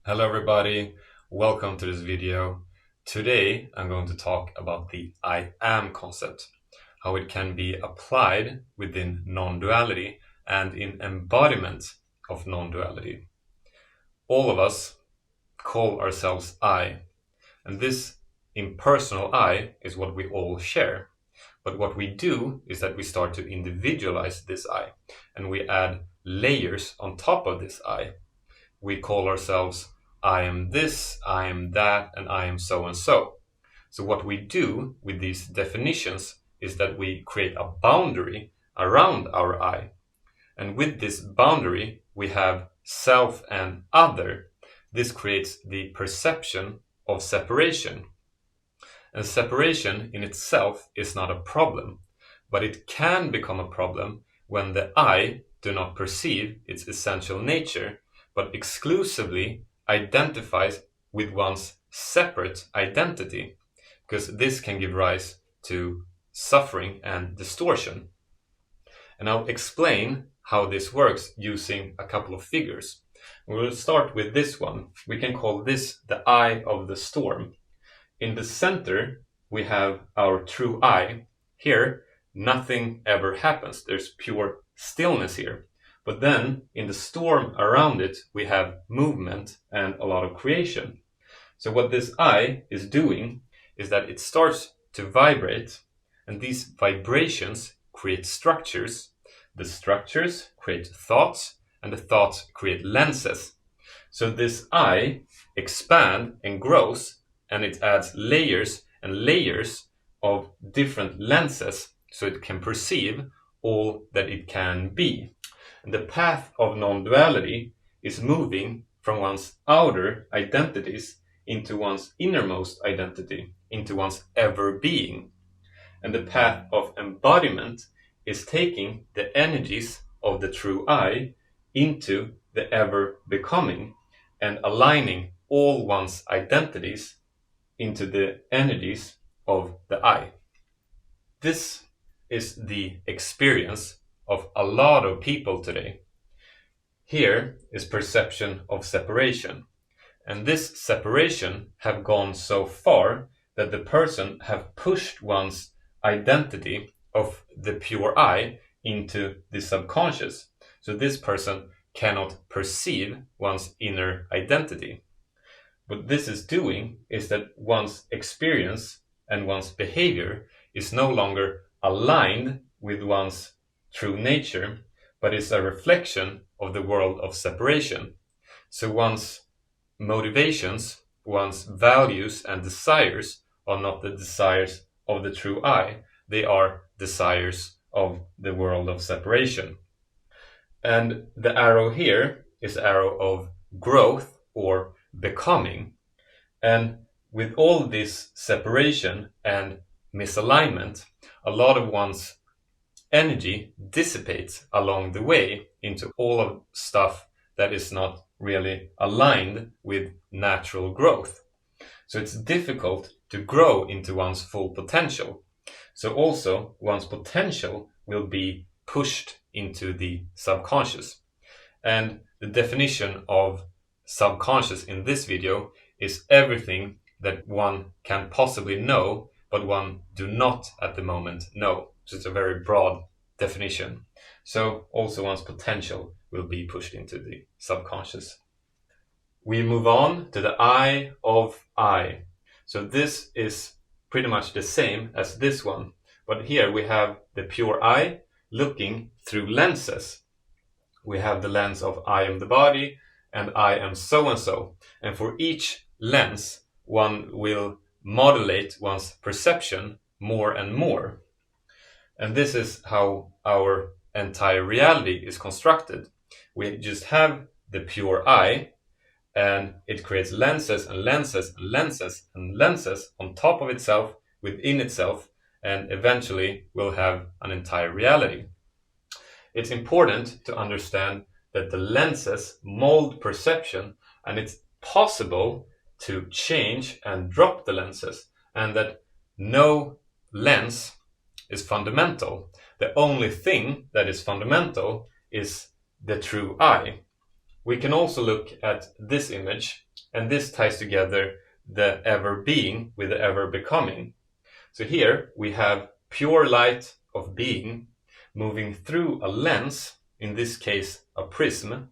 Hello everybody, welcome to this video. Today I'm going to talk about the I am concept, how it can be applied within non-duality and in embodiment of non-duality. All of us call ourselves I, and this impersonal I is what we all share. But what we do is that we start to individualize this I, and we add layers on top of this I. We call ourselves I am this, I am that, and I am so and so. So what we do with these definitions is that we create a boundary around our I. And with this boundary, we have self and other. This creates the perception of separation. And separation in itself is not a problem, but it can become a problem when the I do not perceive its essential nature, but exclusively identifies with one's separate identity, because this can give rise to suffering and distortion. And I'll explain how this works using a couple of figures. We'll start with this one. We can call this the eye of the storm. In the center, we have our true I. Here, nothing ever happens. There's pure stillness here. But then, in the storm around it, we have movement and a lot of creation. So what this I is doing is that it starts to vibrate, and these vibrations create structures. The structures create thoughts, and the thoughts create lenses. So this I expands and grows, and it adds layers and layers of different lenses so it can perceive all that it can be. And the path of non-duality is moving from one's outer identities into one's innermost identity, into one's ever-being. And the path of embodiment is taking the energies of the true I into the ever-becoming and aligning all one's identities into the energies of the I. This is the experience of a lot of people today. Here is perception of separation. And this separation have gone so far that the person have pushed one's identity of the pure I into the subconscious. So this person cannot perceive one's inner identity. What this is doing is that one's experience and one's behavior is no longer aligned with one's true nature, but is a reflection of the world of separation. So one's motivations, one's values and desires are not the desires of the true I, they are desires of the world of separation. And the arrow here is the arrow of growth or becoming. And with all this separation and misalignment, a lot of one's energy dissipates along the way into all of stuff that is not really aligned with natural growth. So it's difficult to grow into one's full potential. So also one's potential will be pushed into the subconscious. And the definition of subconscious in this video is everything that one can possibly know, but one do not at the moment know. So it's a very broad definition. So also one's potential will be pushed into the subconscious. We move on to the eye of I. So this is pretty much the same as this one, but here we have the pure I looking through lenses. We have the lens of I am the body and I am so and so. And for each lens, one will modulate one's perception more and more. And this is how our entire reality is constructed. We just have the pure I, and it creates lenses and lenses and lenses and lenses on top of itself, within itself, and eventually we'll have an entire reality. It's important to understand that the lenses mold perception, and it's possible to change and drop the lenses, and that no lens is fundamental. The only thing that is fundamental is the true I. We can also look at this image, and this ties together the ever-being with the ever-becoming. So here we have pure light of being moving through a lens, in this case a prism,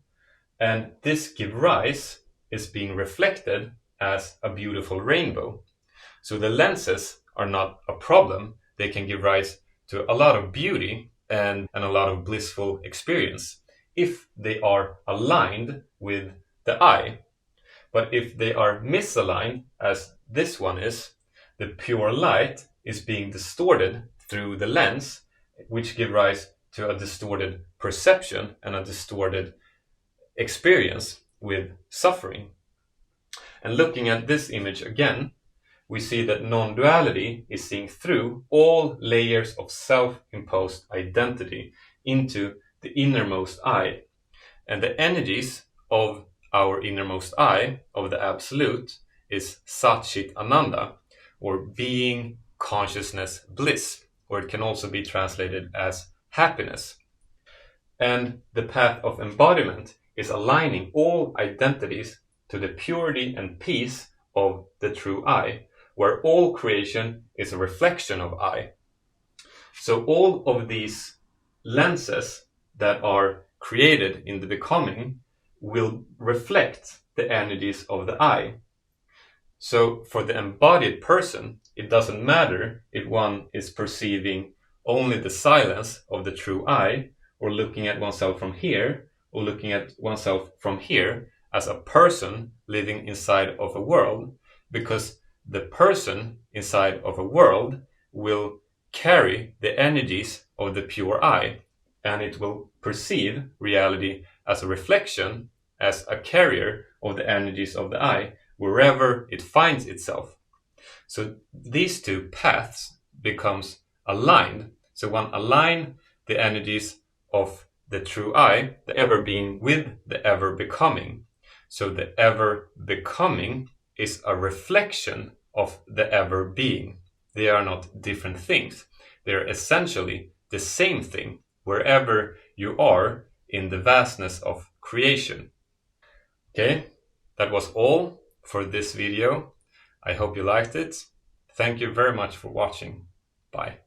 and this give rise is being reflected as a beautiful rainbow. So the lenses are not a problem, they can give rise to a lot of beauty and a lot of blissful experience if they are aligned with the eye. But if they are misaligned, as this one is, the pure light is being distorted through the lens, which give rise to a distorted perception and a distorted experience with suffering. And looking at this image again, we see that non-duality is seeing through all layers of self-imposed identity into the innermost I. And the energies of our innermost I, of the Absolute, is Satchit Ananda, or being, consciousness, bliss, or it can also be translated as happiness. And the path of embodiment is aligning all identities to the purity and peace of the true I, where all creation is a reflection of I. So all of these lenses that are created in the becoming will reflect the energies of the I. So for the embodied person, it doesn't matter if one is perceiving only the silence of the true I, or looking at oneself from here, or looking at oneself from here as a person living inside of a world, because the person inside of a world will carry the energies of the pure I, and it will perceive reality as a reflection, as a carrier of the energies of the I, wherever it finds itself. So these two paths becomes aligned. So one align the energies of the true I, the ever being, with the ever becoming. So the ever becoming is a reflection of the ever being. They are not different things. They're essentially the same thing wherever you are in the vastness of creation. Okay, that was all for this video. I hope you liked it. Thank you very much for watching. Bye.